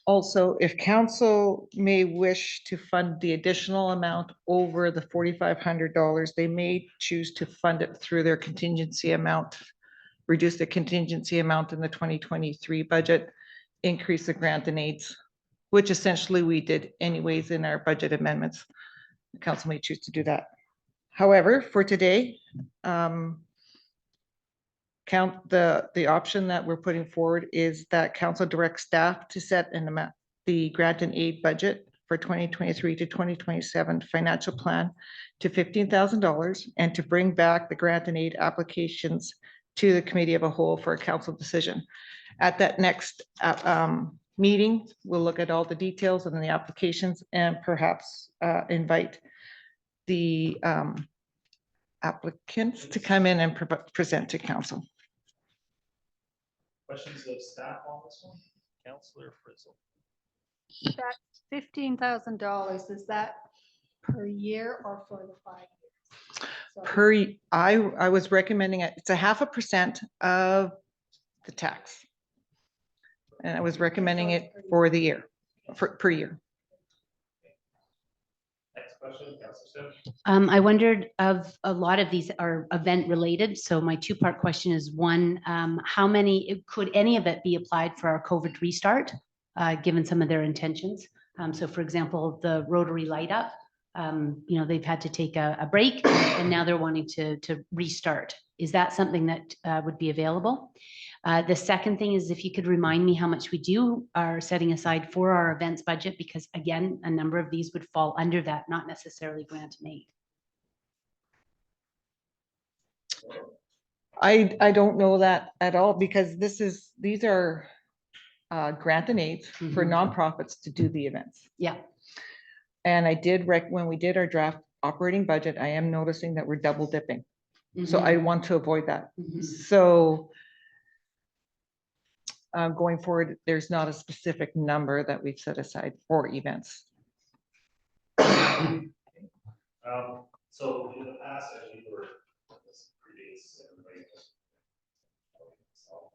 Also, if council may wish to fund the additional amount over the $4,500, they may choose to fund it through their contingency amount, reduce the contingency amount in the 2023 budget, increase the grant and aids, which essentially we did anyways in our budget amendments. The council may choose to do that. However, for today, the option that we're putting forward is that council directs staff to set an amount, the grant and aid budget for 2023 to 2027 financial plan to $15,000 and to bring back the grant and aid applications to the committee of a whole for a council decision. At that next meeting, we'll look at all the details and the applications and perhaps invite the applicants to come in and present to council. Questions of staff on this one? Councillor Frizzle. That $15,000, is that per year or for the 5 years? So I was recommending it's a 0.5% of the tax. And I was recommending it for the year, per year. Next question, Councillor Sim. I wondered, of a lot of these are event related. So my two-part question is, one, how many, could any of it be applied for our COVID restart, given some of their intentions? So for example, the Rotary Light Up, they've had to take a break and now they're wanting to restart. Is that something that would be available? The second thing is, if you could remind me how much we are setting aside for our events budget, because again, a number of these would fall under that, not necessarily grant and aid. I don't know that at all, because these are grant and aids for nonprofits to do the events. Yeah. And I did when we did our draft operating budget, I am noticing that we're double dipping. So I want to avoid that. So going forward, there's not a specific number that we've set aside for events. So in the past, as you were, this predates everybody. So,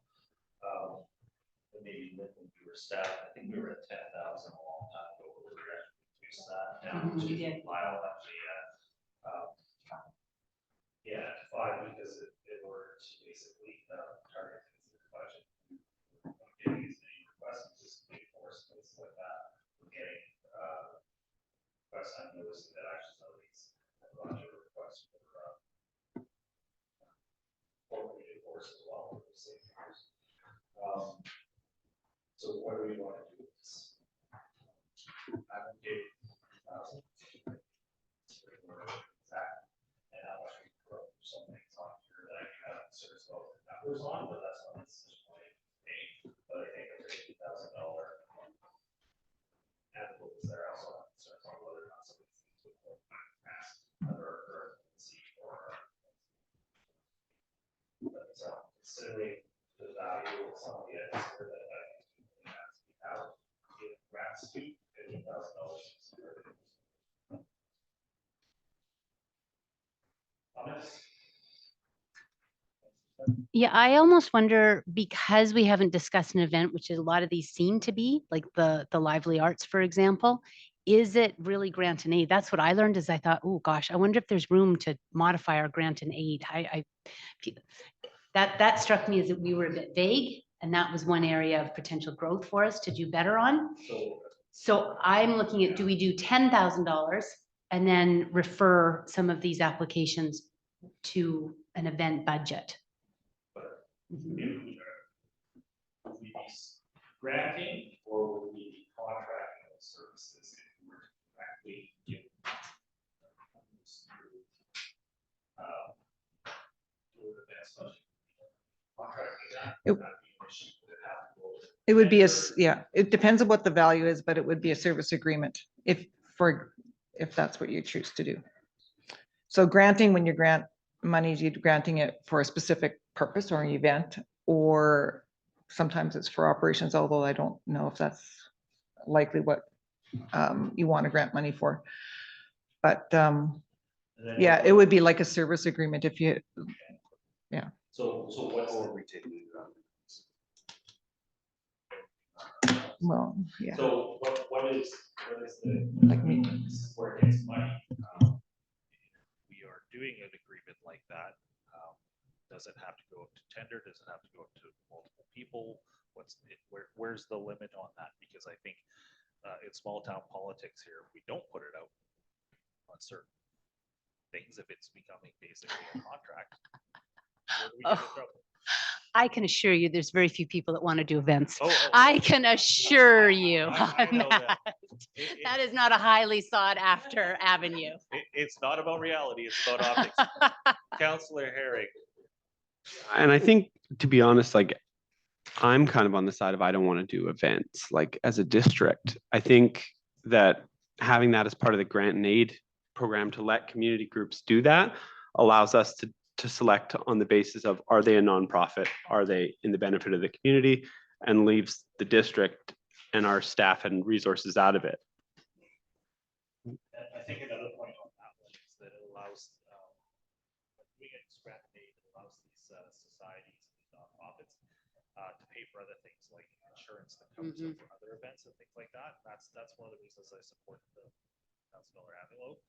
maybe when we were staff, I think we were at 10,000 a long time ago. We were actually reduced that down to Lyle actually at 5, because it were basically target the budget. Getting as many requests as we force things like that. We're getting requests. I'm noticing that actually some of these budget requests for force as well. So what do we want to do with this? considering the value of some of the items here that we have given grants to $50,000. Comments? Yeah, I almost wonder, because we haven't discussed an event, which a lot of these seem to be, like the lively arts, for example, is it really grant and aid? That's what I learned, is I thought, oh gosh, I wonder if there's room to modify our grant and aid. That struck me as that we were a bit vague, and that was one area of potential growth for us to do better on. So I'm looking at, do we do $10,000 and then refer some of these applications to an event budget? Mhm. Would we be granting or would we be contracting those services if we were to directly give funds through, through the best budget? Contracting that, It- would that be an issue? Would it have to go to It would be a, tender? yeah, it depends on what the value is, but it would be a service agreement if that's what you choose to do. So granting, when you grant monies, you're granting it for a specific purpose or an event, or sometimes it's for operations, although I don't know if that's likely what you want to grant money for. But And then yeah, what- it would be like a service agreement if you, So what's the retaining? well, yeah. So what is the, Like me. this is where it gets money. We are doing an agreement like that. Does it have to go up to tender? Does it have to go up to multiple people? Where's the limit on that? Because I think in small town politics here, we don't put it out on certain things if it's becoming basically a contract. Where do we get in trouble? I can assure you, there's very few people that want to do events. Oh, I can assure you I on know that. that. That is not a highly sought after avenue. It's not about reality, it's about optics. Councillor Herrick. And I think, to be honest, like, I'm kind of on the side of I don't want to do events, like, as a district. I think that having that as part of the grant and aid program to let community groups do that allows us to select on the basis of, are they a nonprofit? Are they in the benefit of the community? And leaves the district and our staff and resources out of it. I think another point on that one is that it allows, doing it grant and aid, it allows these societies, these nonprofits, to pay for other things like insurance that covers them for other events and things like that. That's one of the reasons I support the Councilor Avilo.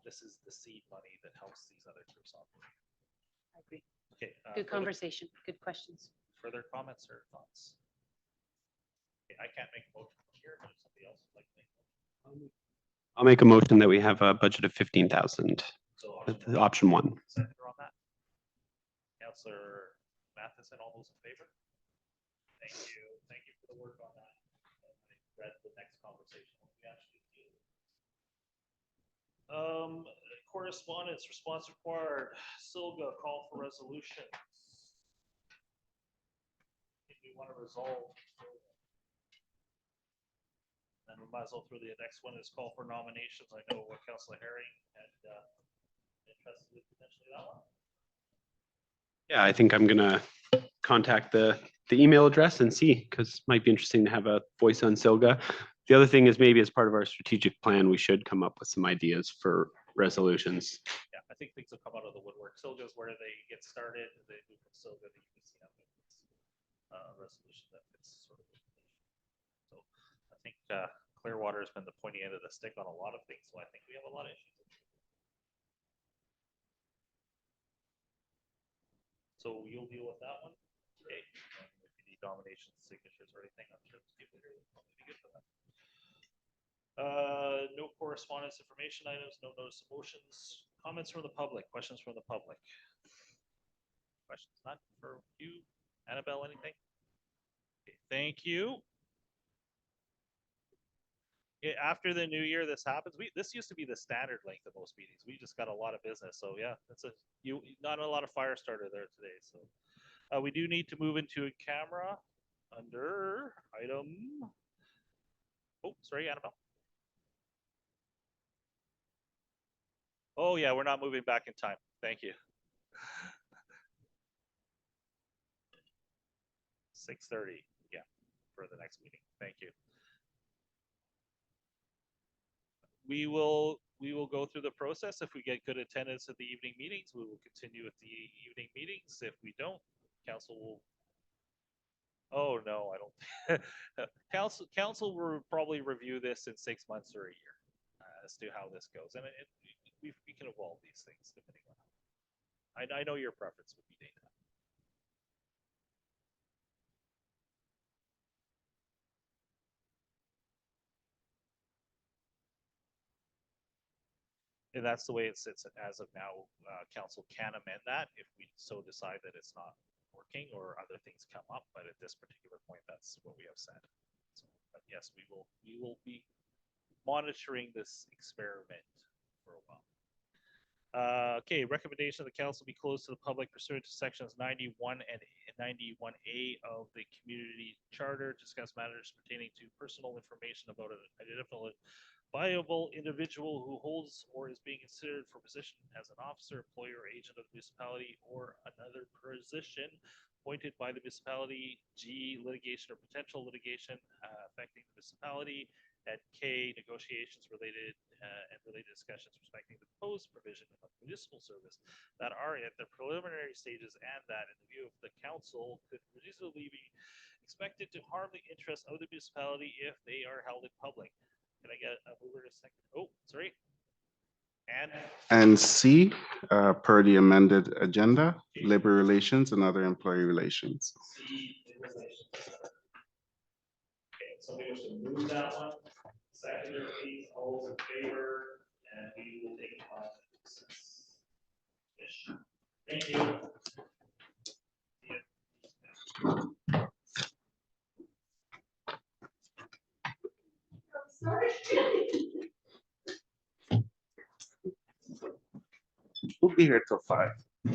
This is the seed money that helps these other groups operate. I agree. Okay. Good conversation, good questions. Further comments or thoughts? Okay, I can't make a motion here, but if somebody else would like to make a motion. I'll make a motion that we have a budget of 15,000. So Option one. Seconder on that. Councillor Matheson, all those in favor? Thank you. Thank you for the work on that. I read the next conversation. What we actually do. Correspondence, response required. Silga, call for resolution. If we want to resolve. And we might as well through the next one is call for nominations. I know what Councillor Herring had interested in potentially that one. Yeah, I think I'm gonna contact the email address and see, because it might be interesting to have a voice on Silga. The other thing is, maybe as part of our strategic plan, we should come up with some ideas for resolutions. Yeah, I think things will come out of the woodwork. Silga is where they get started. They move from Silga to UBC. Resolution that fits sort of. So I think Clearwater has been the pointy end of the stick on a lot of things. So I think we have a lot of issues. So you'll deal with that one. Okay. And if you need nominations, signatures, or anything, I'm sure Steve will probably be good for that. No correspondence information items, no notice of motions, comments from the public, questions from the public. Questions not for you, Annabelle, anything? Okay, thank you. After the new year, this happens. This used to be the standard length of most meetings. We just got a lot of business. So yeah, that's not a lot of fire starter there today. So we do need to move into a camera under item. Oh, sorry, Annabelle. Oh yeah, we're not moving back in time. Thank you. 6:30, yeah, for the next meeting. Thank you. We will go through the process. If we get good attendance at the evening meetings, we will continue with the evening meetings. If we don't, council will. Oh, no, I don't. Council will probably review this in 6 months or a year as to how this goes. And we can evolve these things depending on. I know your preference would be data. And that's the way it sits as of now. Council can amend that if we so decide that it's not working or other things come up. But at this particular point, that's what we have said. So, but yes, we will be monitoring this experiment for a while. Okay, recommendation of the council be closed to the public pursuant to sections 91 and 91A of the community charter, discuss matters pertaining to personal information about an identifiable individual who holds or is being considered for position as an officer, employer, or agent of the municipality, or another position appointed by the municipality. G, litigation or potential litigation affecting the municipality. At K, negotiations related and related discussions respecting the proposed provision of municipal service that are at the preliminary stages, and that in the view of the council could reasonably be expected to harm the interests of the municipality if they are held in public. Can I get a mover to second? Oh, sorry. And C, per the amended agenda, labor relations and other employee relations. Okay, somebody wants to move that one. Seconder, please, all those in favor, and we will take 5 minutes. Thank you. Sorry. We'll be here till 5.